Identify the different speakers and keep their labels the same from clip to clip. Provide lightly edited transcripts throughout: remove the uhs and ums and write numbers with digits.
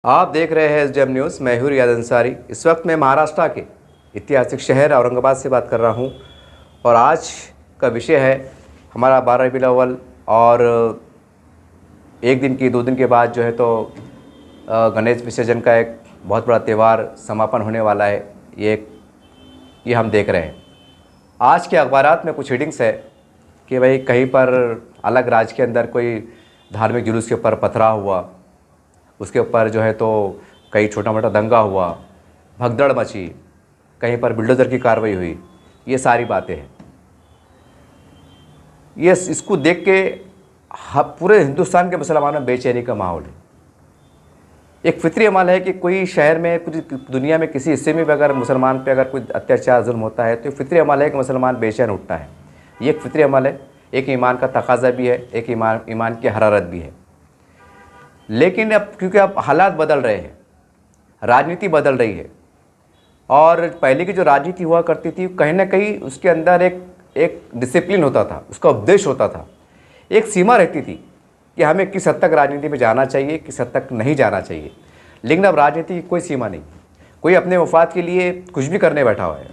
Speaker 1: आप देख रहे हैं एसडीएम न्यूज़। मैं हूं रियाज अंसारी। इस वक्त मैं महाराष्ट्र के ऐतिहासिक शहर औरंगाबाद से बात कर रहा हूं और आज का विषय है हमारा 12 रबीउल अव्वल और एक दिन की 2 दिन के बाद जो है तो गणेश विसर्जन का एक बहुत बड़ा त्यौहार समापन होने वाला है। ये हम देख रहे हैं। आज के अखबारात में कुछ हीडिंग्स है कि भाई कहीं पर अलग राज्य के अंदर कोई धार्मिक जुलूस के ऊपर पथराव हुआ, उसके ऊपर जो है तो कहीं छोटा मोटा दंगा हुआ, भगदड़ मची, कहीं पर बुलडोज़र की कार्रवाई हुई। ये सारी बातें हैं। ये इसको देख के पूरे हिंदुस्तान के मुसलमानों में बेचैनी का माहौल है। एक फितरी अमल है कि कोई शहर में, पूरी दुनिया में किसी हिस्से में भी अगर मुसलमान पे अगर कोई अत्याचार जुल्म होता है तो फितरी अमल है कि मुसलमान बेचैन उठता है। ये एक फितरी अमल है, एक ईमान का तकाजा भी है, एक ईमान की हरारत भी है। लेकिन अब क्योंकि अब हालात बदल रहे हैं, राजनीति बदल रही है और पहले की जो राजनीति हुआ करती थी कहीं ना कहीं उसके अंदर एक डिसिप्लिन होता था, उसका उपदेश होता था, एक सीमा रहती थी कि हमें किस हद तक राजनीति में जाना चाहिए, किस हद तक नहीं जाना चाहिए। लेकिन अब राजनीति की कोई सीमा नहीं। कोई अपने मफाद के लिए कुछ भी करने बैठा हुआ है,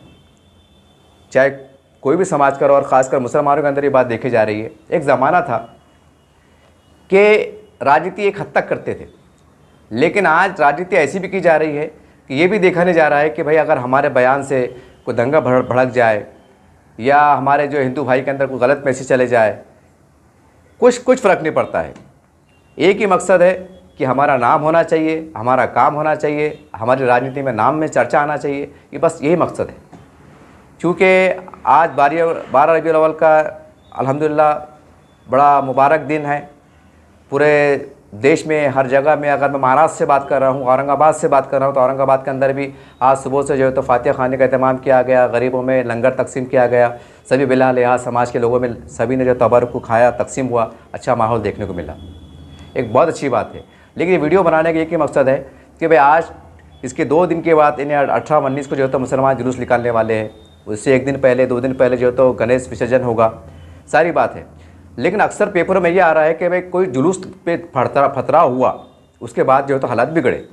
Speaker 1: चाहे कोई भी समाज का, और ख़ासकर मुसलमानों के अंदर ये बात देखी जा रही है। एक ज़माना था कि राजनीति एक हद तक करते थे, लेकिन आज राजनीति ऐसी भी की जा रही है कि ये भी देखा नहीं जा रहा है कि भाई अगर हमारे बयान से कोई दंगा भड़क जाए या हमारे जो हिंदू भाई के अंदर कोई गलत मैसेज चले जाए, कुछ फ़र्क नहीं पड़ता है। एक ही मकसद है कि हमारा नाम होना चाहिए, हमारा काम होना चाहिए, हमारी राजनीति में नाम में चर्चा आना चाहिए। ये बस यही मकसद है। चूँकि आज 12 रबीउल अव्वल का अल्हम्दुलिल्लाह बड़ा मुबारक दिन है। पूरे देश में हर जगह में, अगर मैं महाराष्ट्र से बात कर रहा हूँ, औरंगाबाद से बात कर रहा हूँ, तो औरंगाबाद के अंदर भी आज सुबह से जो है तो फातिहा खाने का अहतमाम किया गया, गरीबों में लंगर तकसीम किया गया। सभी बिला लिहाज समाज के लोगों में सभी ने जो तबरुक को खाया, तकसीम हुआ, अच्छा माहौल देखने को मिला। एक बहुत अच्छी बात है। लेकिन ये वीडियो बनाने का एक ही मकसद है कि भाई आज इसके 2 दिन के बाद इन्हें 18-19 को जो है तो मुसलमान जुलूस निकालने वाले हैं। उससे 1 दिन पहले, 2 दिन पहले जो है तो गणेश विसर्जन होगा, सारी बात है। लेकिन अक्सर पेपरों में ये आ रहा है कि भाई कोई जुलूस पे फतराव हुआ, उसके बाद जो है तो हालात बिगड़े।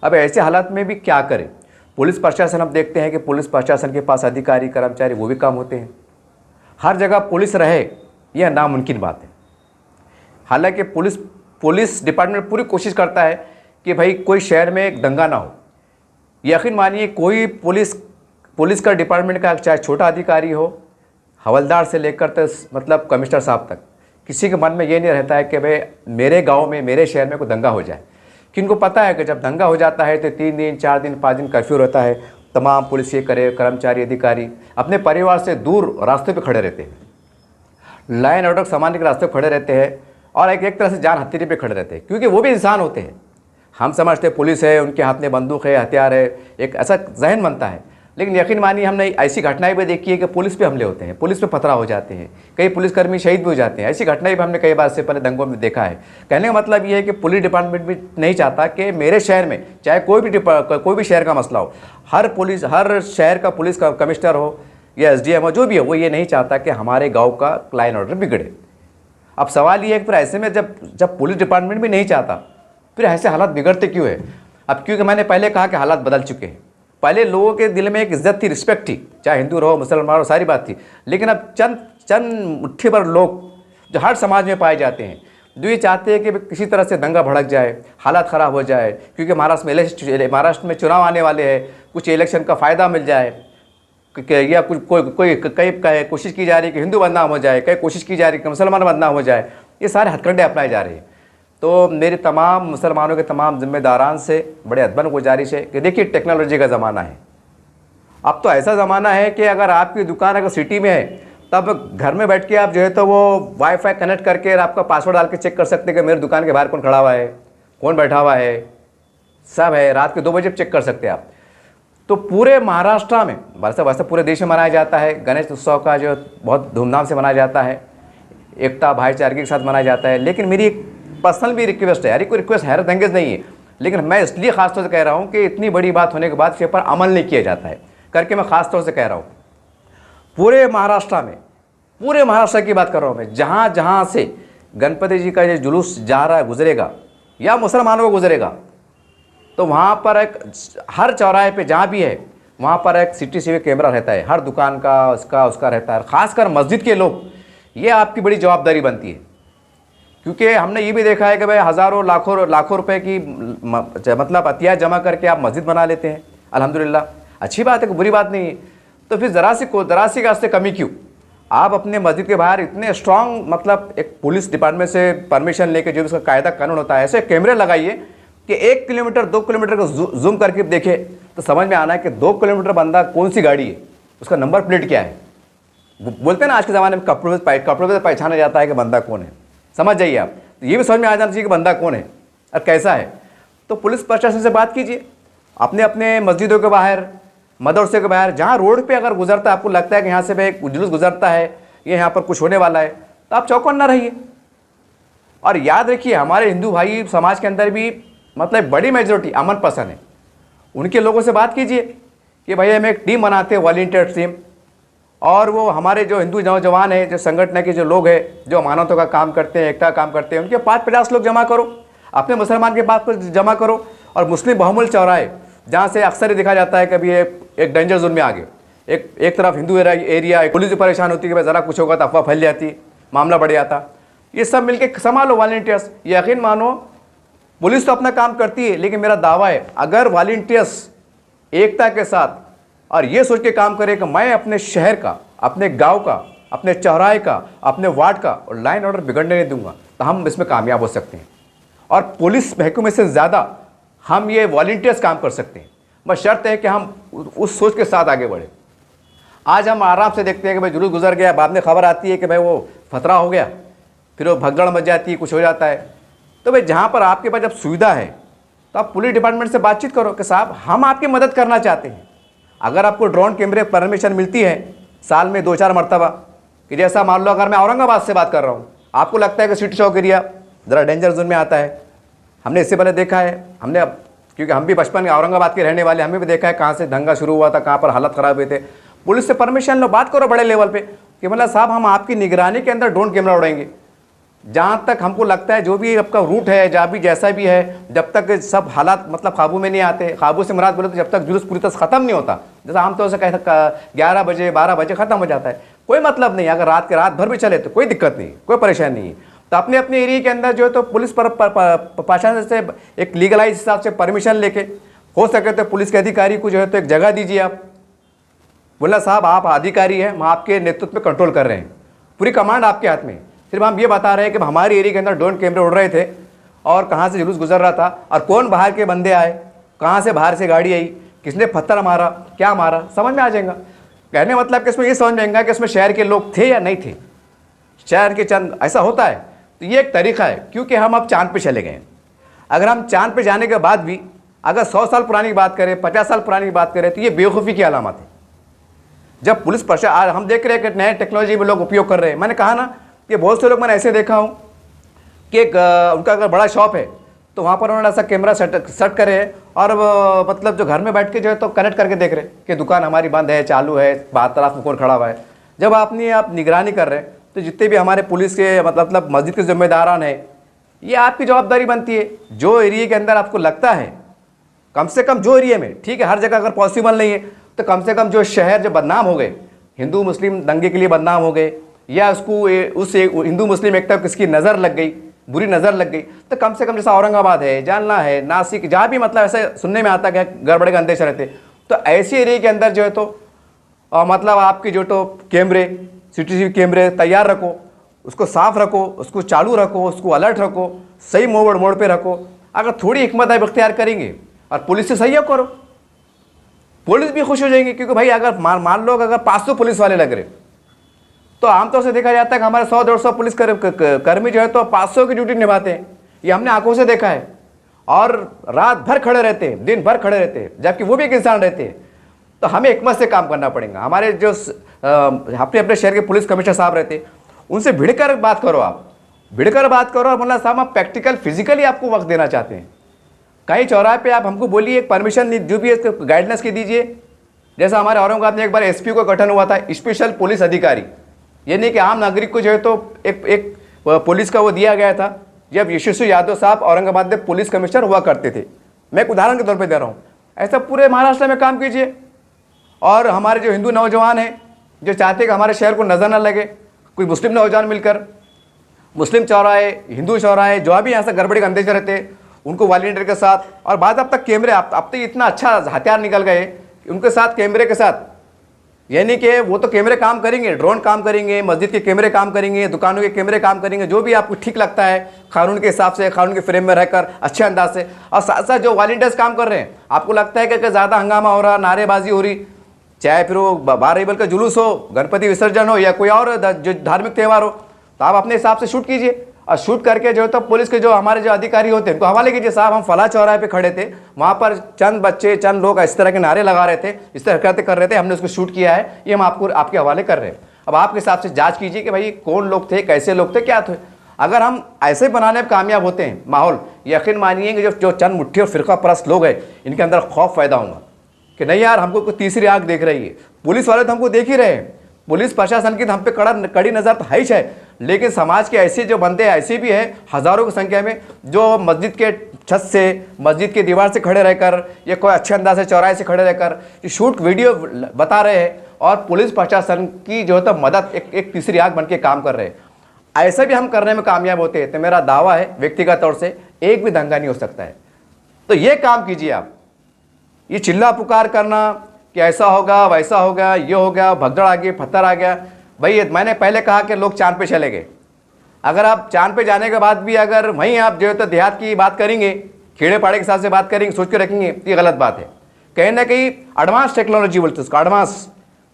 Speaker 1: अब ऐसे हालात में भी क्या करें? पुलिस प्रशासन, हम देखते हैं कि पुलिस प्रशासन के पास अधिकारी, कर्मचारी वो भी कम होते हैं। हर जगह पुलिस रहे यह नामुमकिन बात है। हालांकि पुलिस डिपार्टमेंट पूरी कोशिश करता है कि भाई कोई शहर में एक दंगा ना हो। यकीन मानिए कोई पुलिस का डिपार्टमेंट का चाहे छोटा अधिकारी हो, हवलदार से लेकर तो मतलब कमिश्नर साहब तक, किसी के मन में ये नहीं रहता है कि भाई मेरे गांव में, मेरे शहर में कोई दंगा हो जाए। कि इनको पता है कि जब दंगा हो जाता है तो 3 दिन, 4 दिन, 5 दिन कर्फ्यू रहता है। तमाम पुलिस ये करे, कर्मचारी, अधिकारी अपने परिवार से दूर रास्ते पे खड़े रहते हैं, लाइन ऑर्डर सामान्य के रास्ते पर खड़े रहते हैं और एक तरह से जान हथेली पे खड़े रहते हैं, क्योंकि वो भी इंसान होते हैं। हम समझते पुलिस है, उनके हाथ में बंदूक है, हथियार है, एक ऐसा जहन बनता है। लेकिन यकीन मानिए हमने ऐसी घटनाएं भी देखी है कि पुलिस पे हमले होते हैं, पुलिस पे पथराव हो जाते हैं, कई पुलिसकर्मी शहीद भी हो जाते हैं। ऐसी घटनाएं भी हमने कई बार से पहले दंगों में देखा है। कहने का मतलब ये है कि पुलिस डिपार्टमेंट भी नहीं चाहता कि मेरे शहर में, चाहे कोई भी शहर का मसला हो, हर शहर का पुलिस का कमिश्नर हो या SDM हो, जो भी हो, वो ये नहीं चाहता कि हमारे गाँव का लाइन ऑर्डर बिगड़े। अब सवाल ये है कि फिर ऐसे में जब पुलिस डिपार्टमेंट भी नहीं चाहता, फिर ऐसे हालात बिगड़ते क्यों है? अब क्योंकि मैंने पहले कहा कि हालात बदल चुके हैं। पहले लोगों के दिल में एक इज्जत थी, रिस्पेक्ट थी, चाहे हिंदू रहो, मुसलमान रहो, सारी बात थी। लेकिन अब चंद मुट्ठी भर लोग जो हर समाज में पाए जाते हैं, जो ये चाहते हैं कि किसी तरह से दंगा भड़क जाए, हालात ख़राब हो जाए, क्योंकि महाराष्ट्र में चुनाव आने वाले हैं, कुछ इलेक्शन का फ़ायदा मिल जाए, या कई कोशिश की जा रही है कि हिंदू बदनाम हो जाए, कई कोशिश की जा रही है कि मुसलमान बदनाम हो जाए। ये सारे हथकंडे अपनाए जा रहे हैं। तो मेरे तमाम मुसलमानों के तमाम जिम्मेदारान से बड़े अदबन गुजारिश है कि देखिए टेक्नोलॉजी का ज़माना है। अब तो ऐसा ज़माना है कि अगर आपकी दुकान अगर सिटी में है, तब घर में बैठ के आप जो है तो वो वाईफाई कनेक्ट करके आपका पासवर्ड डाल के चेक कर सकते हैं कि मेरी दुकान के बाहर कौन खड़ा हुआ है, कौन बैठा हुआ है, सब है। रात के 2 बजे चेक कर सकते हैं आप। तो पूरे महाराष्ट्र में, वैसे पूरे देश में मनाया जाता है गणेश उत्सव का, जो बहुत धूमधाम से मनाया जाता है, एकता भाईचारे के साथ मनाया जाता है। लेकिन मेरी एक पर्सनल भी रिक्वेस्ट है, यार कोई रिक्वेस्ट हैरत अंगेज नहीं है, लेकिन मैं इसलिए ख़ास तौर से कह रहा हूँ कि इतनी बड़ी बात होने के बाद इसके ऊपर अमल नहीं किया जाता है करके मैं ख़ास तौर से कह रहा हूँ। पूरे महाराष्ट्र की बात कर रहा हूँ मैं, जहाँ जहाँ से गणपति जी का ये जुलूस जा रहा है, गुजरेगा या मुसलमानों को गुजरेगा, तो वहाँ पर एक हर चौराहे पे जहाँ भी है वहाँ पर एक CCTV कैमरा रहता है, हर दुकान का उसका रहता है। ख़ासकर मस्जिद के लोग, ये आपकी बड़ी जवाबदारी बनती है, क्योंकि हमने ये भी देखा है कि भाई हज़ारों लाखों रुपए की मतलब अतिया जमा करके आप मस्जिद बना लेते हैं। अल्हम्दुलिल्लाह, अच्छी बात है, कोई बुरी बात नहीं है। तो फिर ज़रा सी वास्ते कमी क्यों? आप अपने मस्जिद के बाहर इतने स्ट्रांग मतलब एक पुलिस डिपार्टमेंट से परमिशन लेके, जो उसका कायदा कानून होता है, ऐसे कैमरे लगाइए कि 1 किलोमीटर 2 किलोमीटर को जूम करके देखे तो समझ में आना है कि 2 किलोमीटर बंदा कौन सी गाड़ी है, उसका नंबर प्लेट क्या है। बोलते हैं ना आज के ज़माने में कपड़ों से पहचाना जाता है कि बंदा कौन है। समझ जाइए आप, तो ये भी समझ में आ जाना चाहिए कि बंदा कौन है और कैसा है। तो पुलिस प्रशासन से बात कीजिए, अपने अपने मस्जिदों के बाहर, मदरसे के बाहर, जहाँ रोड पे अगर गुजरता है, आपको लगता है कि यहाँ से भाई एक जुलूस गुजरता है, ये यहाँ पर कुछ होने वाला है, तो आप चौकन्ना रहिए। और याद रखिए, हमारे हिंदू भाई समाज के अंदर भी मतलब बड़ी मेजोरिटी अमन पसंद है। उनके लोगों से बात कीजिए कि भाई हम एक टीम बनाते हैं, वॉलंटियर टीम, और वो हमारे जो हिंदू नौजवान हैं, जो संगठन के जो लोग हैं, जो मानवता का काम करते हैं, एकता का काम करते हैं, उनके 5-50 लोग जमा करो, अपने मुसलमान के पास पर जमा करो। और मुस्लिम बहुमूल्य चौराहे, जहाँ से अक्सर ही देखा जाता है कभी एक डेंजर जोन में आ गए, एक तरफ हिंदू एरिया, पुलिस भी परेशान होती है कि भाई ज़रा कुछ होगा तो अफवाह फैल जाती, मामला बढ़ जाता। ये सब मिलके संभालो वॉलंटियर्स। यकीन मानो, पुलिस तो अपना काम करती है, लेकिन मेरा दावा है अगर वॉलंटियर्स एकता के साथ और ये सोच के काम करे कि मैं अपने शहर का, अपने गांव का, अपने चौराहे का, अपने वार्ड का और लाइन ऑर्डर बिगड़ने नहीं दूंगा, तो हम इसमें कामयाब हो सकते हैं। और पुलिस महकमे से ज़्यादा हम ये वॉलंटियर्स काम कर सकते हैं, बस शर्त है कि हम उस सोच के साथ आगे बढ़े। आज हम आराम से देखते हैं कि भाई जुलूस गुजर गया, बाद में खबर आती है कि भाई वो फतरा हो गया, फिर वो भगदड़ मच जाती है, कुछ हो जाता है। तो भाई जहाँ पर आपके पास जब सुविधा है तो आप पुलिस डिपार्टमेंट से बातचीत करो कि साहब हम आपकी मदद करना चाहते हैं। अगर आपको ड्रोन कैमरे परमिशन मिलती है साल में 2-4 मरतबा, कि जैसा मान लो अगर मैं औरंगाबाद से बात कर रहा हूँ, आपको लगता है कि सिटी चौक एरिया ज़रा डेंजर जोन में आता है, हमने इससे पहले देखा है, हमने अब क्योंकि हम भी बचपन में औरंगाबाद के रहने वाले, हमें भी देखा है कहाँ से दंगा शुरू हुआ था, कहाँ पर हालत ख़राब हुए थे। पुलिस से परमिशन लो, बात करो बड़े लेवल पे कि मतलब साहब हम आपकी निगरानी के अंदर ड्रोन कैमरा उड़ाएंगे। जहाँ तक हमको लगता है जो भी आपका रूट है, जहाँ भी जैसा भी है, जब तक सब हालात मतलब काबू में नहीं आते, काबू से मुराद बोले तो जब तक जुलूस पूरी तरह ख़त्म नहीं होता, जैसा आमतौर से कहता 11 बजे 12 बजे ख़त्म हो जाता है, कोई मतलब नहीं। अगर रात भर भी चले तो कोई दिक्कत नहीं, कोई परेशानी नहीं। तो अपने अपने एरिया के अंदर जो है तो पुलिस प्रशासन से एक लीगलाइज हिसाब से परमिशन लेके, हो सके तो पुलिस के अधिकारी को जो है तो एक जगह दीजिए। आप बोला साहब आप अधिकारी हैं, हम आपके नेतृत्व में कंट्रोल कर रहे हैं, पूरी कमांड आपके हाथ में। सिर्फ हम ये बता रहे हैं कि हमारे एरिया के अंदर ड्रोन कैमरे उड़ रहे थे और कहाँ से जुलूस गुजर रहा था और कौन बाहर के बंदे आए, कहाँ से बाहर से गाड़ी आई, किसने पत्थर मारा, क्या मारा, समझ में आ जाएगा। कहने मतलब कि इसमें ये समझ में आएगा कि इसमें शहर के लोग थे या नहीं थे, शहर के चंद, ऐसा होता है। तो ये एक तरीका है, क्योंकि हम अब चांद पे चले गए हैं। अगर हम चांद पे जाने के बाद भी अगर 100 साल पुरानी बात करें, 50 साल पुरानी बात करें, तो ये बेवकूफ़ी की अलामत है। जब पुलिस प्रशासन, हम देख रहे हैं कि नए टेक्नोलॉजी में लोग उपयोग कर रहे हैं। मैंने कहा ना कि बहुत से लोग मैंने ऐसे देखा हूँ कि उनका अगर बड़ा शॉप है तो वहाँ पर उन्होंने ऐसा कैमरा सेट करे है और मतलब जो घर में बैठ के जो है तो कनेक्ट करके देख रहे हैं कि दुकान हमारी बंद है, चालू है, बाहर तरफ में कौन खड़ा हुआ है। जब आप निगरानी कर रहे हैं तो जितने भी हमारे पुलिस के मतलब मस्जिद के जिम्मेदारान हैं, ये आपकी जवाबदारी बनती है। जो एरिया के अंदर आपको लगता है, कम से कम जो एरिया में, ठीक है हर जगह अगर पॉसिबल नहीं है तो कम से कम जो शहर जो बदनाम हो गए, हिंदू मुस्लिम दंगे के लिए बदनाम हो गए, या उसको उस हिंदू मुस्लिम एकता किसकी नज़र लग गई, बुरी नज़र लग गई, तो कम से कम जैसा औरंगाबाद है, जालना है, नासिक, जहाँ भी मतलब ऐसे सुनने में आता है गड़बड़े का अंदेशा रहते, तो ऐसे एरिया के अंदर जो है तो मतलब आपकी जो तो कैमरे, CCTV कैमरे तैयार रखो, उसको साफ़ रखो, उसको चालू रखो, उसको अलर्ट रखो, सही मोड़ पे रखो। अगर थोड़ी हिकमत आप इख्तियार करेंगे और पुलिस से सहयोग करो, पुलिस भी खुश हो जाएंगी। क्योंकि भाई अगर मान लो अगर 500 पुलिस वाले लग रहे तो आमतौर से देखा जाता है कि हमारे 100-150 पुलिस कर्मी जो है तो 500 की ड्यूटी निभाते हैं। ये हमने आंखों से देखा है, और रात भर खड़े रहते हैं, दिन भर खड़े रहते हैं, जबकि वो भी एक इंसान रहते हैं। तो हमें हिकमत से काम करना पड़ेगा। हमारे जो अपने अपने शहर के पुलिस कमिश्नर साहब रहते हैं, उनसे भिड़कर बात करो, आप भिड़कर बात करो और मतलब साहब आप प्रैक्टिकल फिजिकली आपको वक्त देना चाहते हैं, कहीं चौराहे पे आप हमको बोलिए, एक परमिशन जो भी है गाइडलाइंस की दीजिए। जैसा हमारे औरंगाबाद में एक बार SP को गठन हुआ था, स्पेशल पुलिस अधिकारी, ये नहीं कि आम नागरिक को जो है तो एक पुलिस का वो दिया गया था। जब यशस्वी यादव साहब औरंगाबाद में पुलिस कमिश्नर हुआ करते थे, मैं एक उदाहरण के तौर पे दे रहा हूँ। ऐसा पूरे महाराष्ट्र में काम कीजिए। और हमारे जो हिंदू नौजवान हैं जो चाहते हैं कि हमारे शहर को नज़र न लगे, कोई मुस्लिम नौजवान मिलकर मुस्लिम चौराहे, हिंदू चौराहे, जो भी यहाँ से गड़बड़ी के अंदेशे रहते उनको वॉलंटियर के साथ, और बाद अब तक कैमरे, अब तो इतना अच्छा हथियार निकल गए कि उनके साथ कैमरे के साथ, यानी कि वो तो कैमरे काम करेंगे, ड्रोन काम करेंगे, मस्जिद के कैमरे काम करेंगे, दुकानों के कैमरे काम करेंगे, जो भी आपको ठीक लगता है कानून के हिसाब से, कानून के फ्रेम में रहकर अच्छे अंदाज से। और साथ साथ जो वॉलंटियर्स काम कर रहे हैं, आपको लगता है कि ज़्यादा हंगामा हो रहा, नारेबाजी हो रही, चाहे फिर वो 12 अप्रैल का जुलूस हो, गणपति विसर्जन हो, या कोई और जो धार्मिक त्यौहार हो, तो आप अपने हिसाब से शूट कीजिए। और शूट करके जो है तो पुलिस के जो हमारे जो अधिकारी होते हैं उनको हवाले कीजिए, साहब हम फला चौराहे पे खड़े थे, वहाँ पर चंद बच्चे, चंद लोग इस तरह के नारे लगा रहे थे, इस तरह हरकतें कर रहे थे, हमने उसको शूट किया है, ये हम आपको आपके हवाले कर रहे हैं। अब आपके हिसाब से जांच कीजिए कि भाई कौन लोग थे, कैसे लोग थे, क्या थे। अगर हम ऐसे बनाने में कामयाब होते हैं माहौल, यकीन मानिए कि जो चंद मुट्ठी और फिरका परस्त लोग हैं इनके अंदर खौफ पैदा होगा कि नहीं यार हमको कोई तीसरी आंख देख रही है। पुलिस वाले तो हमको देख ही रहे हैं, पुलिस प्रशासन की तो हम पे कड़ी नज़र तो है ही है, लेकिन समाज के ऐसे जो बंदे ऐसे भी हैं हज़ारों की संख्या में, जो मस्जिद के छत से, मस्जिद की दीवार से खड़े रहकर या कोई अच्छे अंदाज से चौराहे से खड़े रहकर शूट वीडियो बता रहे हैं, और पुलिस प्रशासन की जो है तो मदद एक तीसरी आंख बन के काम कर रहे हैं। ऐसा भी हम करने में कामयाब होते हैं तो मेरा दावा है व्यक्तिगत तौर से एक भी दंगा नहीं हो सकता है। तो ये काम कीजिए आप, ये चिल्ला पुकार करना कि ऐसा होगा, वैसा होगा, ये हो गया, भगदड़ आ गई, पत्थर आ गया। भाई मैंने पहले कहा कि लोग चांद पे चले गए, अगर आप चांद पे जाने के बाद भी अगर वहीं आप जो है तो देहात की बात करेंगे, खेड़े पाड़े के साथ से बात करेंगे, सोच के रखेंगे, ये गलत बात है। कहीं ना कहीं एडवांस टेक्नोलॉजी बोलते हैं उसका, एडवांस,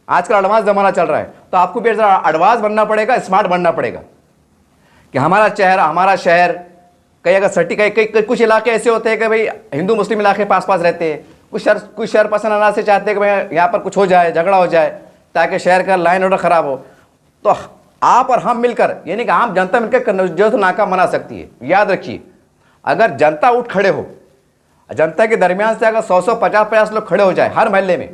Speaker 1: आजकल एडवांस ज़माना चल रहा है, तो आपको भी एडवांस बनना पड़ेगा, स्मार्ट बनना पड़ेगा कि हमारा शहर कहीं अगर सटी कहीं कुछ इलाके ऐसे होते हैं कि भाई हिंदू मुस्लिम इलाके पास पास रहते हैं, कुछ शहर पसंद आना से चाहते हैं कि भाई यहाँ पर कुछ हो जाए, झगड़ा हो जाए, ताकि शहर का लाइन ऑर्डर ख़राब हो। तो आप और हम मिलकर, यानी कि आम जनता मिलकर जो तो नाकाम बना सकती है। याद रखिए, अगर जनता उठ खड़े हो, जनता के दरमियान से अगर 100 50 लोग खड़े हो जाए हर मोहल्ले में,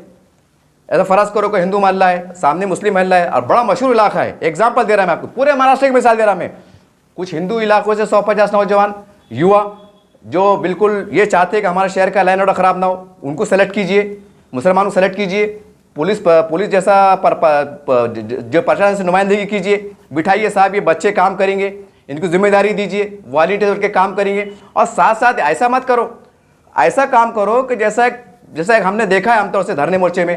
Speaker 1: ऐसा फ़र्ज़ करो कि हिंदू मोहल्ला है, सामने मुस्लिम मोहल्ला है और बड़ा मशहूर इलाका है, एग्जाम्पल दे रहा मैं आपको, पूरे महाराष्ट्र की मिसाल दे रहा मैं, कुछ हिंदू इलाकों से 100-50 नौजवान युवा जो बिल्कुल ये चाहते हैं कि हमारे शहर का लाइन ऑर्डर ख़राब ना हो, उनको सेलेक्ट कीजिए, मुसलमानों को सेलेक्ट कीजिए, पुलिस जैसा जो प्रशासन से नुमाइंदगी कीजिए, बिठाइए साहब ये बच्चे काम करेंगे, इनको जिम्मेदारी दीजिए, वॉलंटियर के काम करेंगे। और साथ साथ ऐसा मत करो, ऐसा काम करो कि जैसा एक हमने देखा है आमतौर से धरने मोर्चे में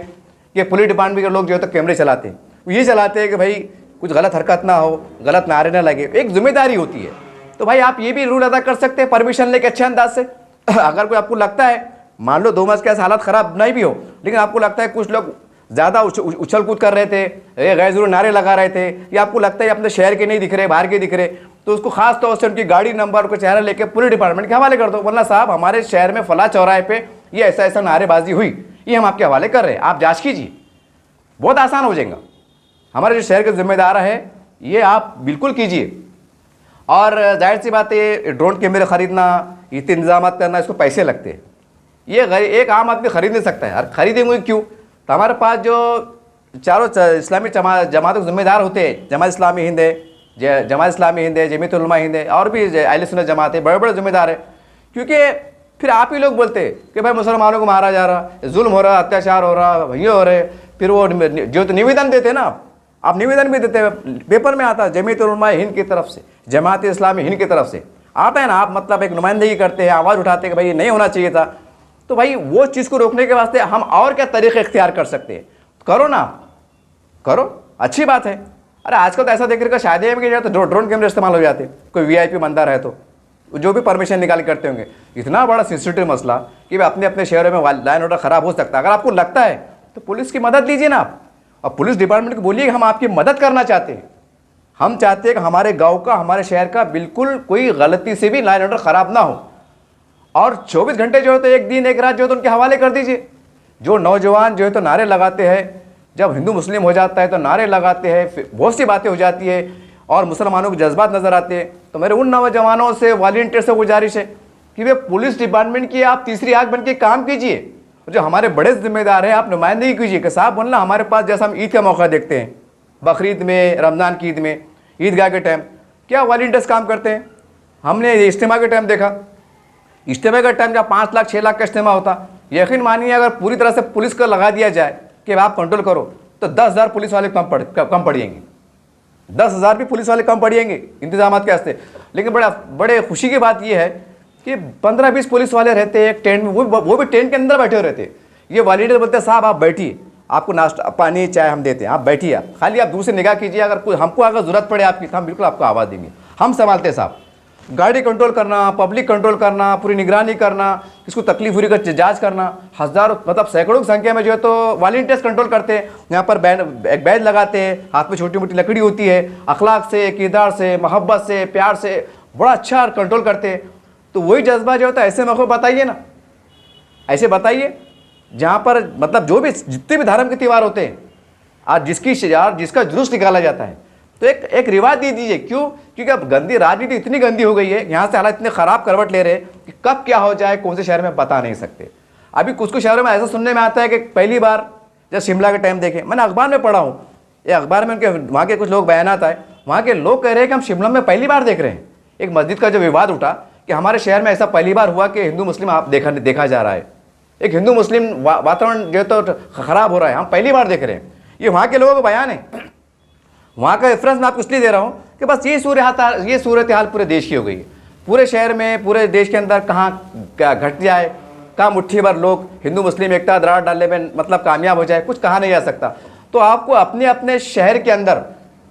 Speaker 1: कि पुलिस डिपार्टमेंट के लोग जो है तो कैमरे चलाते हैं, ये चलाते हैं कि भाई कुछ गलत हरकत ना हो, गलत नारे ना लगे, एक जिम्मेदारी होती है। तो भाई आप ये भी रूल अदा कर सकते हैं परमिशन लेके अच्छे अंदाज से। अगर कोई आपको लगता है, मान लो 2 मास के हालत ख़राब नहीं भी हो, लेकिन आपको लगता है कुछ लोग ज़्यादा उछल कूद कर रहे थे, गैर ज़रूरी नारे लगा रहे थे, या आपको लगता है अपने शहर के नहीं दिख रहे, बाहर के दिख रहे, तो उसको खास तौर से उनकी गाड़ी नंबर को चेहरा लेके पुलिस डिपार्टमेंट के हवाले कर दो, वरना साहब हमारे शहर में फला चौराहे पे ये ऐसा नारेबाजी हुई, ये हम आपके हवाले कर रहे हैं, आप जाँच कीजिए, बहुत आसान हो जाएगा। हमारे जो शहर के जिम्मेदार है ये आप बिल्कुल कीजिए। और जाहिर सी बात है ड्रोन कैमरे ख़रीदना, इतने इंतजाम करना, इसको पैसे लगते हैं, ये एक आम आदमी खरीद नहीं सकता है। और ख़रीदेंगे क्यों? तो हमारे पास जो चारों इस्लामी जमातों के जिम्मेदार होते हैं, जमात इस्लामी हिंद है, जमात इस्लामी हिंद है, जमीयत उलमा हिंद है, और भी अहले सुन्नत जमात है, बड़े बड़े जिम्मेदार है। क्योंकि फिर आप ही लोग बोलते हैं कि भाई मुसलमानों को मारा जा रहा, जुल्म हो रहा, अत्याचार हो रहा, ये हो रहे, फिर वो जो तो निवेदन देते हैं ना, आप निवेदन भी देते हैं, पेपर में आता है जमीयत उलमा हिंद की तरफ से, जमात इस्लामी हिंद की तरफ से आता है ना, आप मतलब एक नुमाइंदगी करते हैं, आवाज़ उठाते हैं कि भाई ये नहीं होना चाहिए था। तो भाई वो चीज़ को रोकने के वास्ते हम और क्या तरीक़े इख्तियार कर सकते हैं? करो ना, करो, अच्छी बात है। अरे आजकल तो ऐसा देख रहे शादी में जाए तो ड्रोन कैमरे इस्तेमाल हो जाते, कोई VIP बंदा रहे तो जो भी परमिशन निकाल करते होंगे। इतना बड़ा सेंसिटिव मसला कि भाई अपने अपने शहरों में लाइन ऑर्डर ख़राब हो सकता है। अगर आपको लगता है तो पुलिस की मदद लीजिए ना आप, और पुलिस डिपार्टमेंट को बोलिए हम आपकी मदद करना चाहते हैं, हम चाहते हैं कि हमारे गाँव का, हमारे शहर का बिल्कुल कोई गलती से भी लाइन ऑर्डर ख़राब ना हो। और 24 घंटे जो है तो एक दिन एक रात जो है तो उनके हवाले कर दीजिए। जो नौजवान जो है तो नारे लगाते हैं, जब हिंदू मुस्लिम हो जाता है तो नारे लगाते हैं, बहुत सी बातें हो जाती है और मुसलमानों के जज्बात नज़र आते हैं। तो मेरे उन नौजवानों से, वॉलंटियर से गुजारिश है कि वे पुलिस डिपार्टमेंट की आप तीसरी आंख बन के काम कीजिए। जो हमारे बड़े जिम्मेदार हैं आप नुमाइंदगी कीजिए कि साहब बोलना हमारे पास, जैसा हम ईद का मौका देखते हैं, बकरीद में, रमज़ान की ईद में, ईदगाह के टाइम क्या वॉलंटियर्स काम करते हैं। हमने इज्तिमा के टाइम देखा इज्तिमा का टाइम जब 5 लाख 6 लाख का इज्तिमा होता, यकीन मानिए अगर पूरी तरह से पुलिस को लगा दिया जाए कि आप कंट्रोल करो तो 10,000 पुलिस वाले कम पड़ेंगे, 10,000 भी पुलिस वाले कम पड़ेंगे इंतजाम के वास्ते। लेकिन बड़े खुशी की बात यह है कि 15-20 पुलिस वाले रहते हैं एक टेंट में, वो भी टेंट के अंदर बैठे हुए रहते। ये वॉलंटियर बोलते हैं साहब आप बैठिए, आपको नाश्ता पानी चाय हम देते हैं, आप बैठिए, खाली आप दूर से निगाह कीजिए, अगर कोई हमको अगर ज़रूरत पड़े आपकी तो हम बिल्कुल आपको आवाज़ देंगे, हम संभालते हैं साहब। गाड़ी कंट्रोल करना, पब्लिक कंट्रोल करना, पूरी निगरानी करना, किसको तकलीफ हुई का जांच करना, हज़ारों मतलब सैकड़ों की संख्या में जो है तो वॉलंटियर्स कंट्रोल करते हैं। यहाँ पर एक बैज लगाते हैं, हाथ में छोटी मोटी लकड़ी होती है, अखलाक से, किरदार से, मोहब्बत से, प्यार से बड़ा अच्छा कंट्रोल करते हैं। तो वही जज्बा जो होता है ऐसे मौक़ों बताइए ना, ऐसे बताइए जहाँ पर मतलब जो भी जितने भी धार्मिक त्यौहार होते हैं, आज जिसका जुलूस निकाला जाता है तो एक रिवाज दे दीजिए। क्यों? क्योंकि अब गंदी राजनीति इतनी गंदी हो गई है, यहाँ से हालात इतने ख़राब करवट ले रहे हैं कि कब क्या हो जाए कौन से शहर में बता नहीं सकते। अभी कुछ शहरों में ऐसा सुनने में आता है कि पहली बार जब शिमला के टाइम देखे, मैंने अखबार में पढ़ा हूँ, ये अखबार में उनके वहाँ के कुछ लोग बयानात आए, वहाँ के लोग कह रहे हैं कि हम शिमला में पहली बार देख रहे हैं। एक मस्जिद का जो विवाद उठा कि हमारे शहर में ऐसा पहली बार हुआ कि हिंदू मुस्लिम आप देखा जा रहा है, एक हिंदू मुस्लिम वातावरण जो तो ख़राब हो रहा है, हम पहली बार देख रहे हैं। ये वहाँ के लोगों का बयान है, वहाँ का रेफरेंस मैं आपको इसलिए दे रहा हूँ कि बस ये सूरत हाल पूरे देश की हो गई है। पूरे शहर में, पूरे देश के अंदर कहाँ क्या घट जाए, कहाँ मुट्ठी भर लोग हिंदू मुस्लिम एकता दरार डालने में मतलब कामयाब हो जाए, कुछ कहा नहीं जा सकता। तो आपको अपने अपने शहर के अंदर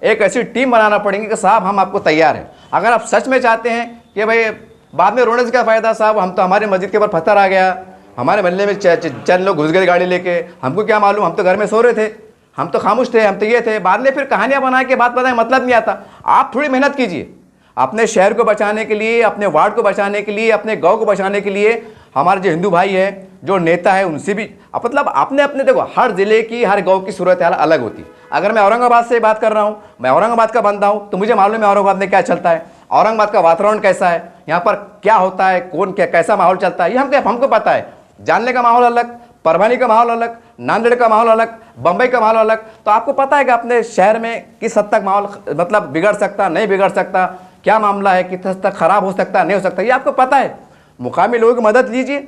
Speaker 1: एक ऐसी टीम बनाना पड़ेगी कि साहब हम आपको तैयार हैं। अगर आप सच में चाहते हैं कि भाई बाद में रोने से क्या फ़ायदा, साहब हम तो हमारे मस्जिद के ऊपर पत्थर आ गया, हमारे मोहल्ले में चंद लोग घुस गए गाड़ी लेके, हमको क्या मालूम, हम तो घर में सो रहे थे, हम तो खामोश थे, हम तो ये थे, बाद में फिर कहानियां बना के बात बताएं, मतलब नहीं आता। आप थोड़ी मेहनत कीजिए अपने शहर को बचाने के लिए, अपने वार्ड को बचाने के लिए, अपने गांव को बचाने के लिए। हमारे जो हिंदू भाई हैं, जो नेता है, उनसे भी मतलब अपने अपने देखो, हर ज़िले की हर गाँव की सूरत हाल अलग होती है। अगर मैं औरंगाबाद से बात कर रहा हूँ, मैं औरंगाबाद का बंदा हूँ, तो मुझे मालूम है औरंगाबाद में क्या चलता है, औरंगाबाद का वातावरण कैसा है, यहाँ पर क्या होता है, कौन क्या कैसा माहौल चलता है, ये हमको पता है। जानने का माहौल अलग, परवानी का माहौल अलग, नांदेड़ का माहौल अलग, बम्बई का माहौल अलग। तो आपको पता है कि अपने शहर में किस हद तक माहौल मतलब बिगड़ सकता, नहीं बिगड़ सकता, क्या मामला है, किस हद तक ख़राब हो सकता, नहीं हो सकता, ये आपको पता है। मुकामी लोगों की मदद लीजिए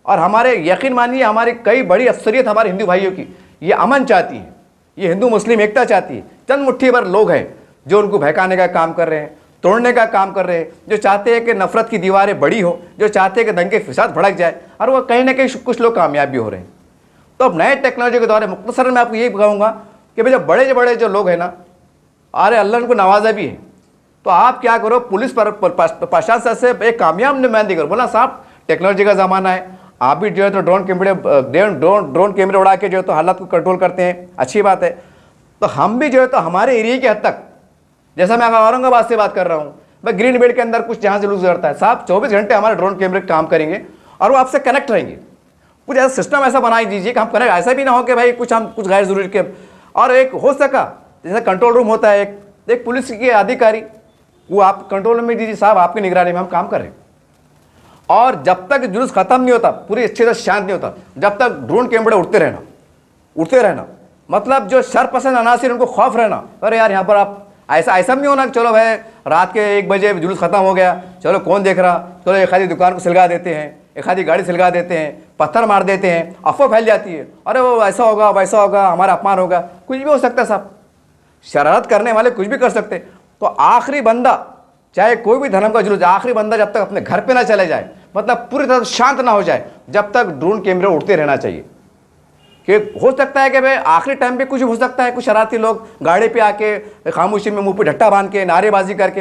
Speaker 1: और हमारे यकीन मानिए हमारी कई बड़ी अक्सरियत हमारे हिंदू भाइयों की ये अमन चाहती है, ये हिंदू मुस्लिम एकता चाहती है। चंद मुट्ठी भर लोग हैं जो उनको बहकाने का काम कर रहे हैं, तोड़ने का काम कर रहे हैं, जो चाहते हैं कि नफरत की दीवारें बड़ी हो, जो चाहते हैं कि दंगे फिसाद भड़क जाए, और वो कहीं ना कहीं कुछ लोग कामयाब भी हो रहे हैं। तो अब नए टेक्नोलॉजी के दौर में मुख्तसर मैं आपको यही कहूँगा कि भाई जो बड़े जो लोग हैं ना, अरे अल्लाह उनको नवाजा भी है, तो आप क्या करो, पुलिस पर प्रशासन से एक कामयाब नुमाइंदगी करो, बोला साहब टेक्नोलॉजी का ज़माना है, आप भी जो है तो ड्रोन कैमरे उड़ा के जो है तो हालात को कंट्रोल करते हैं, अच्छी बात है। तो हम भी जो है तो हमारे एरिया के हद तक, जैसा मैं औरंगाबाद से बात कर रहा हूँ, मैं ग्रीन बेल्ट के अंदर कुछ जहाँ से लूज करता है साहब, 24 घंटे हमारे ड्रोन कैमरे काम करेंगे और वो आपसे कनेक्ट रहेंगे। कुछ ऐसा सिस्टम ऐसा बनाई दीजिए कि हम कनेक्ट, ऐसा भी ना हो कि भाई कुछ गैर जरूरी के। और एक हो सका जैसे कंट्रोल रूम होता है, एक पुलिस के अधिकारी, वो आप कंट्रोल रूम में दीजिए, साहब आपकी निगरानी में हम काम कर रहे हैं। और जब तक जुलूस खत्म नहीं होता, पूरी अच्छे से शांत नहीं होता, जब तक ड्रोन कैमरे उड़ते रहना, मतलब जो शरपसंद अनासिर उनको खौफ रहना, अरे यार यहाँ पर आप ऐसा नहीं होना कि चलो भाई रात के 1 बजे जुलूस खत्म हो गया, चलो कौन देख रहा, चलो एक आधी दुकान को सिलगा देते हैं, एक आधी गाड़ी सिलगा देते हैं, पत्थर मार देते हैं, अफवाह फैल जाती है, अरे वो ऐसा होगा वैसा होगा, हमारा अपमान होगा, कुछ भी हो सकता है साहब। शरारत करने वाले कुछ भी कर सकते। तो आखिरी बंदा, चाहे कोई भी धर्म का जुलूस, आखिरी बंदा जब तक अपने घर पे ना चले जाए, मतलब पूरी तरह शांत ना हो जाए, जब तक ड्रोन कैमरे उड़ते रहना चाहिए। कि हो सकता है कि भाई आखिरी टाइम पे कुछ हो सकता है, कुछ शरारती लोग गाड़ी पे आके खामोशी में मुंह पे ढट्टा बांध के नारेबाजी करके,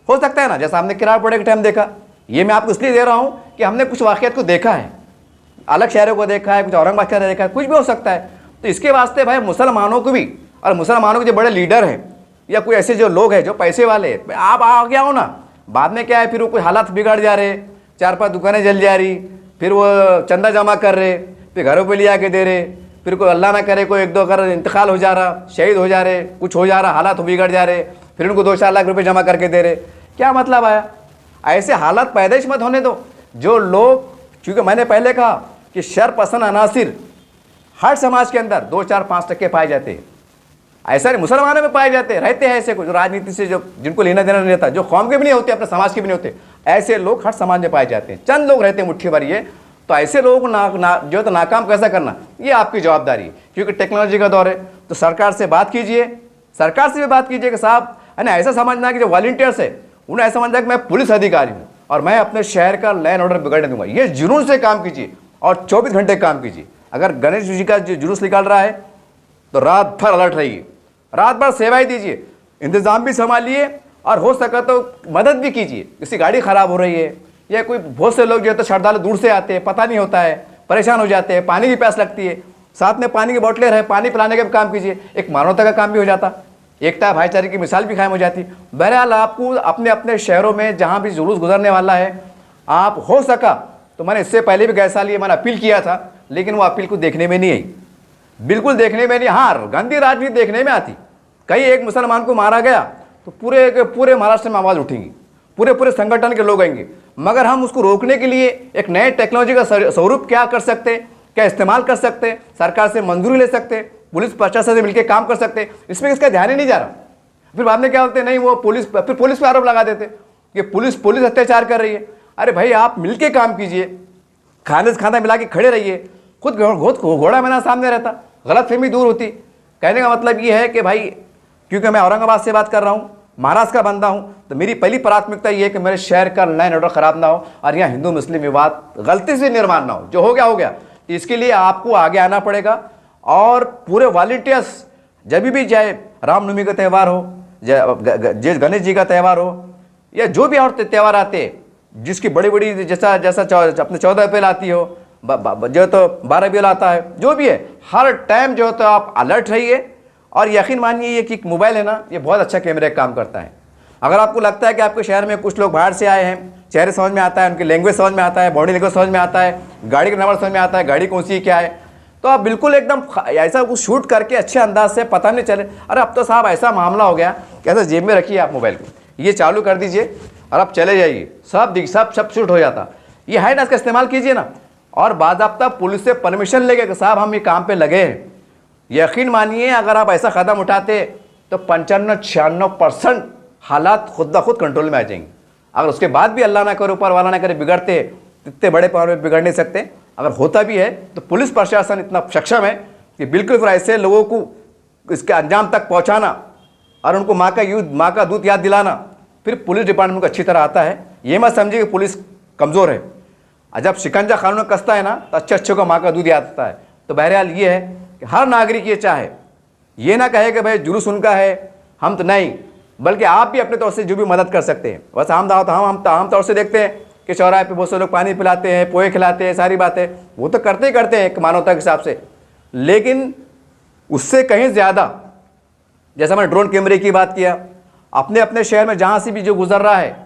Speaker 1: हो सकता है ना, जैसा हमने किरार पड़े के टाइम देखा। ये मैं आपको इसलिए दे रहा हूँ कि हमने कुछ वाक़यात को देखा है, अलग शहरों को देखा है, कुछ औरंगाबाद शहर देखा है, कुछ भी हो सकता है। तो इसके वास्ते भाई मुसलमानों को भी, और मुसलमानों के जो बड़े लीडर हैं या कोई ऐसे जो लोग हैं जो पैसे वाले, आप आ गया हो ना, बाद में क्या है, फिर वो कोई हालात बिगड़ जा रहे, 4-5 दुकानें जल जा रही, फिर वो चंदा जमा कर रहे, फिर घरों पे ले आके दे रहे, फिर कोई अल्लाह ना करे कोई 1-2 अगर इंतकाल हो जा रहा, शहीद हो जा रहे, कुछ हो जा रहा, हालात बिगड़ जा रहे, फिर उनको 2-4 लाख रुपए जमा करके दे रहे। क्या मतलब आया? ऐसे हालात पैदाइश मत होने दो। जो लोग, क्योंकि मैंने पहले कहा कि शरपसंद अनासिर हर समाज के अंदर 2-4-5% पाए जाते हैं, ऐसा नहीं मुसलमानों में पाए जाते रहते हैं ऐसे कुछ राजनीति से जो जिनको लेना देना नहीं रहता, जो कौम के भी नहीं होते, अपने समाज के भी नहीं होते। ऐसे लोग हर समाज में पाए जाते हैं, चंद लोग रहते हैं मुट्ठी भर ये। तो ऐसे लोगों को जो है तो नाकाम कैसा करना, ये आपकी जवाबदारी है, क्योंकि टेक्नोलॉजी का दौर है। तो सरकार से बात कीजिए, सरकार से भी बात कीजिए कि साहब है ना, ऐसा समझना कि जो वॉलंटियर्स है उन्हें ऐसा समझना कि मैं पुलिस अधिकारी हूँ और मैं अपने शहर का लैंड ऑर्डर बिगाड़ने दूंगा। ये जुनून से काम कीजिए और 24 घंटे काम कीजिए। अगर गणेश जी का जो जुलूस निकाल रहा है तो रात भर अलर्ट रहिए, रात भर सेवाएं दीजिए, इंतजाम भी संभालिए और हो सका तो मदद भी कीजिए। किसी गाड़ी खराब हो रही है या कोई, बहुत से लोग जो है तो श्रद्धालु दूर से आते हैं, पता नहीं होता है, परेशान हो जाते हैं, पानी की प्यास लगती है, साथ में पानी की बोतलें रहे, पानी पिलाने का भी काम कीजिए, एक मानवता का काम भी हो जाता, एकता भाईचारे की मिसाल भी कायम हो जाती। बहरहाल आपको अपने अपने शहरों में जहाँ भी जुलूस गुजरने वाला है, आप हो सका तो मैंने इससे पहले भी गए साल ये मैंने अपील किया था, लेकिन वो अपील को देखने में नहीं आई, बिल्कुल देखने में नहीं। हाँ, गंदी राजनीति देखने में आती, कहीं एक मुसलमान को मारा गया तो पूरे के पूरे महाराष्ट्र में आवाज़ उठेंगी, पूरे पूरे संगठन के लोग आएंगे। मगर हम उसको रोकने के लिए एक नए टेक्नोलॉजी का स्वरूप क्या कर सकते हैं, क्या इस्तेमाल कर सकते हैं, सरकार से मंजूरी ले सकते हैं, पुलिस प्रशासन से मिलकर काम कर सकते हैं, इसमें इसका ध्यान ही नहीं जा रहा। फिर बाद में क्या होते हैं, नहीं वो पुलिस, फिर पुलिस पर आरोप लगा देते कि पुलिस अत्याचार कर रही है। अरे भाई, आप मिलके काम कीजिए, खाने से खाना मिला के खड़े रहिए, खुद घोड़ा मैना सामने रहता, गलतफहमी दूर होती। कहने का मतलब ये है कि भाई, क्योंकि मैं औरंगाबाद से बात कर रहा हूँ, महाराष्ट्र का बंदा हूँ, तो मेरी पहली प्राथमिकता ये है कि मेरे शहर का लैंड ऑर्डर खराब ना हो और यहाँ हिंदू मुस्लिम विवाद गलती से निर्माण ना हो। जो हो गया। इसके लिए आपको आगे आना पड़ेगा और पूरे वॉलंटियर्स, जब भी चाहे रामनवमी का त्यौहार हो, गणेश जी का त्यौहार हो, या जो भी और त्यौहार आते हैं, जिसकी बड़ी बड़ी जैसा अपने 14 अप्रैल आती हो, जो तो 12 अप्रैल आता है, जो भी है, हर टाइम जो है तो आप अलर्ट रहिए। और यकीन मानिए ये कि मोबाइल है ना, ये बहुत अच्छा कैमरे का काम करता है। अगर आपको लगता है कि आपके शहर में कुछ लोग बाहर से आए हैं, चेहरे समझ में आता है, उनकी लैंग्वेज समझ में आता है, बॉडी लैंग्वेज समझ में आता है, गाड़ी का नंबर समझ में आता है, गाड़ी कौन सी क्या है, तो आप बिल्कुल एकदम ऐसा कुछ शूट करके अच्छे अंदाज से, पता नहीं चले अरे अब तो साहब ऐसा मामला हो गया, कैसे जेब में रखिए आप मोबाइल को, ये चालू कर दीजिए और आप चले जाइए, सब शूट हो जाता। ये है ना, इसका इस्तेमाल कीजिए ना। और बाज़ाब्ता पुलिस से परमिशन लेके कि साहब हम ये काम पे लगे हैं। यकीन मानिए अगर आप ऐसा कदम उठाते तो 95-96% हालात खुद ब खुद कंट्रोल में आ जाएंगे। अगर उसके बाद भी अल्लाह ना करे, ऊपर वाला ना करे, बिगड़ते, इतने बड़े पैमाने में बिगड़ नहीं सकते। अगर होता भी है तो पुलिस प्रशासन इतना सक्षम है कि बिल्कुल फिर ऐसे लोगों को इसके अंजाम तक पहुंचाना और उनको माँ का दूध याद दिलाना, फिर पुलिस डिपार्टमेंट को अच्छी तरह आता है। ये मत समझिए कि पुलिस कमज़ोर है, जब शिकंजा कानून कसता है ना तो अच्छे को माँ का दूध याद आता है। तो बहरहाल ये है कि हर नागरिक ये चाहे, ये ना कहे कि भाई जुलूस उनका है हम तो नहीं, बल्कि आप भी अपने तौर से जो भी मदद कर सकते हैं। बस हम तौर से देखते हैं कि चौराहे पे बहुत से लोग पानी पिलाते हैं, पोहे खिलाते हैं, सारी बातें वो तो करते ही करते हैं एक मानवता के हिसाब से, लेकिन उससे कहीं ज़्यादा, जैसा मैंने ड्रोन कैमरे की बात किया, अपने अपने शहर में जहाँ से भी जो गुजर रहा है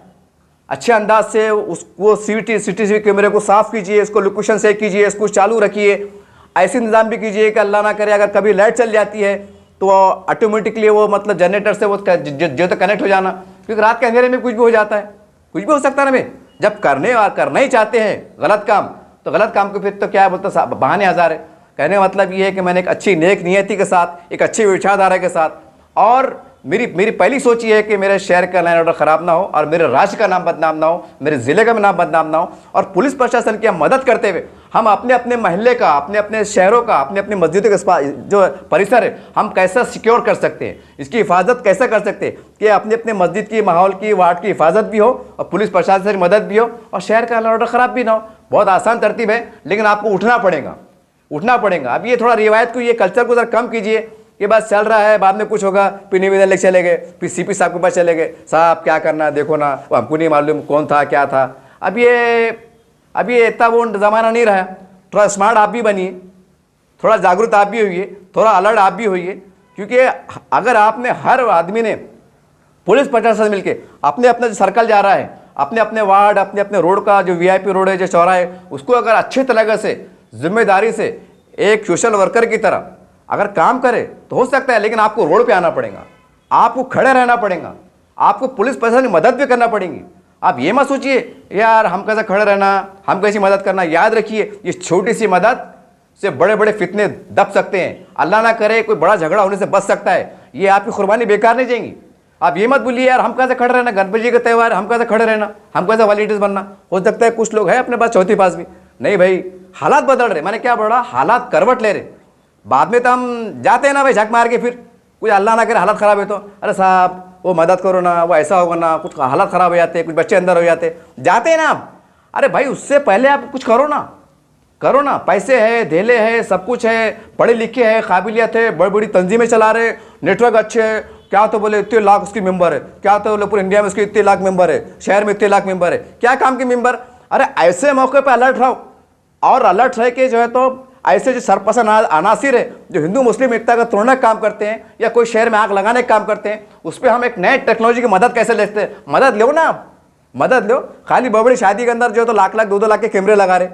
Speaker 1: अच्छे अंदाज से वो सीसीटीवी कैमरे को साफ़ कीजिए, इसको लोकेशन सेव कीजिए, इसको चालू रखिए। ऐसे इंतजाम भी कीजिए कि अल्लाह ना करे अगर कभी लाइट चल जाती है तो ऑटोमेटिकली वो मतलब जनरेटर से वो जो तो कनेक्ट हो जाना, क्योंकि रात के अंधेरे में कुछ भी हो जाता है, कुछ भी हो सकता है ना भाई। जब करना ही चाहते हैं गलत काम, तो गलत काम को फिर तो क्या बोलते बहाने हज़ार है। कहने का मतलब ये है कि मैंने एक अच्छी नेक नियति के साथ, एक अच्छी विचारधारा के साथ, और मेरी पहली सोच ये है कि मेरे शहर का लैंड ऑर्डर ख़राब ना हो और मेरे राज्य का नाम बदनाम ना हो, मेरे ज़िले का नाम बदनाम ना हो। और पुलिस प्रशासन की मदद करते हुए हम अपने अपने महल्ले का, अपने अपने शहरों का, अपने अपने मस्जिदों का जो परिसर है हम कैसा सिक्योर कर सकते हैं, इसकी हिफाजत कैसे कर सकते हैं कि अपने अपने मस्जिद की, माहौल की, वार्ड की हिफाजत भी हो और पुलिस प्रशासन की मदद भी हो और शहर का लैंड ऑर्डर ख़राब भी ना हो। बहुत आसान तरतीब है, लेकिन आपको उठना पड़ेगा। अब ये थोड़ा रिवायत को, ये कल्चर को ज़रा कम कीजिए कि बस चल रहा है, बाद में कुछ होगा, फिर निवेदन लेके चले गए, फिर सीपी साहब के पास चले गए, साहब क्या करना है देखो ना, वो हमको नहीं मालूम कौन था क्या था। अब ये इतना वो ज़माना नहीं रहा। थोड़ा स्मार्ट आप भी बनिए, थोड़ा जागरूक आप भी होइए, थोड़ा अलर्ट आप भी होइए, क्योंकि अगर आपने, हर आदमी ने, पुलिस प्रशासन मिलके अपने अपने जो सर्कल जा रहा है, अपने अपने वार्ड, अपने अपने रोड का जो VIP रोड है, जो चौराहा है, उसको अगर अच्छे तरीके से, जिम्मेदारी से, एक सोशल वर्कर की तरह अगर काम करे तो हो सकता है। लेकिन आपको रोड पे आना पड़ेगा, आपको खड़े रहना पड़ेगा, आपको पुलिस प्रशासन की मदद भी करना पड़ेगी। आप ये मत सोचिए यार हम कैसे खड़े रहना, हम कैसी मदद करना। याद रखिए ये छोटी सी मदद से बड़े बड़े फितने दब सकते हैं। अल्लाह ना करे कोई बड़ा झगड़ा होने से बच सकता है। ये आपकी कुर्बानी बेकार नहीं जाएंगी। आप ये मत बोलिए यार हम कैसे खड़े रहना, गणपति जी का त्यौहार हम कैसे खड़े रहना, हम कैसे वॉलंटियर्स बनना। हो सकता है कुछ लोग हैं अपने पास चौथी पास भी, नहीं भाई हालात बदल रहे, मैंने क्या बोला, हालात करवट ले रहे। बाद में तो हम जाते हैं ना भाई झक मार के, फिर कुछ अल्लाह ना करे हालत ख़राब है तो अरे साहब वो मदद करो ना, वो ऐसा होगा ना, कुछ हालत ख़राब हो जाते हैं, कुछ बच्चे अंदर हो जाते हैं ना आप। अरे भाई उससे पहले आप कुछ करो ना, पैसे है, धेले है, सब कुछ है, पढ़े लिखे है, काबिलियत है, बड़ी बड़ी तंजीमें चला रहे, नेटवर्क अच्छे है, क्या तो बोले इतने लाख उसकी मेंबर है, क्या तो बोले पूरे इंडिया में उसके इतने लाख मेंबर है, शहर में इतने लाख मेंबर है, क्या काम के मेंबर। अरे ऐसे मौके पर अलर्ट रहो, और अलर्ट रह के जो है तो ऐसे जो सरपसंद अनासिर है जो हिंदू मुस्लिम एकता का तोड़ने का काम करते हैं या कोई शहर में आग लगाने का काम करते हैं, उस पर हम एक नए टेक्नोलॉजी की मदद कैसे लेते हैं। मदद लो ना आप, मदद लो। खाली बड़ी शादी के अंदर जो तो लाख लाख 2-2 लाख के कैमरे लगा रहे,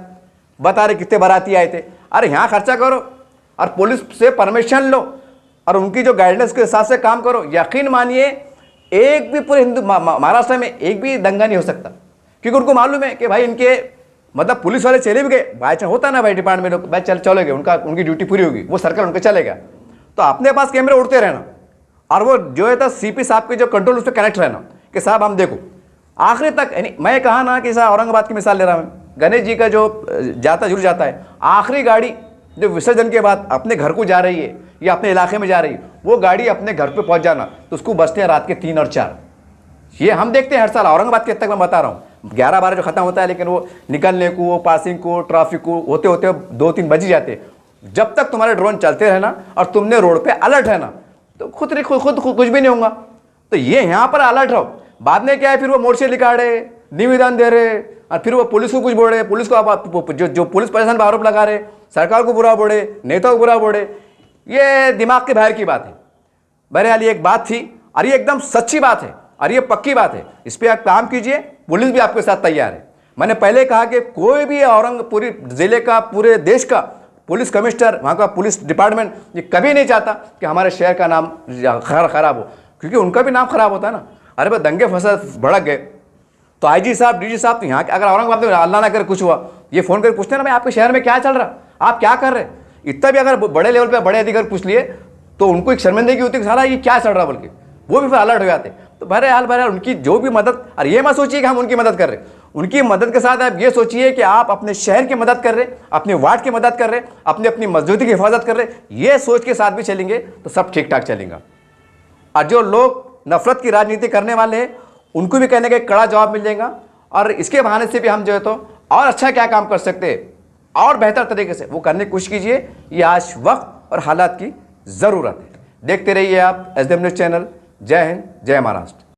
Speaker 1: बता रहे कितने बाराती आए थे। अरे यहाँ खर्चा करो और पुलिस से परमिशन लो और उनकी जो गाइडेंस के हिसाब से काम करो। यकीन मानिए एक भी पूरे हिंदू महाराष्ट्र में एक भी दंगा नहीं हो सकता, क्योंकि उनको मालूम है कि भाई इनके मतलब पुलिस वाले चले भी गए, बाई चांस होता ना भाई डिपार्टमेंट लोग भाई चले गए, उनकी ड्यूटी पूरी होगी, वो सर्कल उनका चलेगा, तो अपने पास कैमरे उड़ते रहना और वो जो है तो सीपी साहब के जो कंट्रोल उस पर कनेक्ट रहना कि साहब हम देखो आखिरी तक। यानी मैं कहा ना कि साहब औरंगाबाद की मिसाल ले रहा हूँ, गणेश जी का जो जुड़ जाता है, आखिरी गाड़ी जो विसर्जन के बाद अपने घर को जा रही है या अपने इलाके में जा रही है, वो गाड़ी अपने घर पे पहुंच जाना तो उसको बचते हैं रात के 3 और 4। ये हम देखते हैं हर साल औरंगाबाद के तक मैं बता रहा हूँ, 11-12 जो खत्म होता है, लेकिन वो निकलने को, वो पासिंग को, ट्रैफिक को होते होते 2-3 बज ही जाते। जब तक तुम्हारे ड्रोन चलते रहना और तुमने रोड पे अलर्ट रहना तो खुद कुछ भी नहीं होगा। तो ये यहाँ पर अलर्ट रहो। बाद में क्या है, फिर वो मोर्चे निकाले, निवेदन दे रहे और फिर वो पुलिस को कुछ बोल रहे, पुलिस को जो पुलिस प्रशासन पर आरोप लगा रहे, सरकार को बुरा बोले, नेता को बुरा बोले, ये दिमाग के बाहर की बात है। बहरहाल ये एक बात थी और ये एकदम सच्ची बात है और ये पक्की बात है, इस पर आप काम कीजिए, पुलिस भी आपके साथ तैयार है। मैंने पहले कहा कि कोई भी पूरी जिले का, पूरे देश का पुलिस कमिश्नर, वहाँ का पुलिस डिपार्टमेंट ये कभी नहीं चाहता कि हमारे शहर का नाम खराब हो, क्योंकि उनका भी नाम खराब होता है ना। अरे भाई दंगे फसाद भड़क गए तो आईजी साहब, डीजी साहब, तो यहाँ अगर औरंगाबाद में अल्लाह ना करे कुछ हुआ, ये फ़ोन करके पूछते हैं ना भाई आपके शहर में क्या चल रहा, आप क्या कर रहे। इतना भी अगर बड़े लेवल पर बड़े अधिकारी पूछ लिए तो उनको एक शर्मिंदगी होती है कि सारा ये क्या चल रहा बोल के, वो भी फिर अलर्ट हो जाते। तो बहरहाल उनकी जो भी मदद, और ये मत सोचिए कि हम उनकी मदद कर रहे हैं, उनकी मदद के साथ आप ये सोचिए कि आप अपने शहर की मदद कर रहे, अपने वार्ड की मदद कर रहे, अपनी मस्जिद की हिफाजत कर रहे। ये सोच के साथ भी चलेंगे तो सब ठीक ठाक चलेगा। और जो लोग नफरत की राजनीति करने वाले हैं उनको भी कहने का एक कड़ा जवाब मिल जाएगा, और इसके बहाने से भी हम जो है तो और अच्छा क्या काम कर सकते हैं और बेहतर तरीके से वो करने की कोशिश कीजिए। ये आज वक्त और हालात की ज़रूरत है। देखते रहिए आप SDM न्यूज़ चैनल। जय हिंद, जय महाराष्ट्र।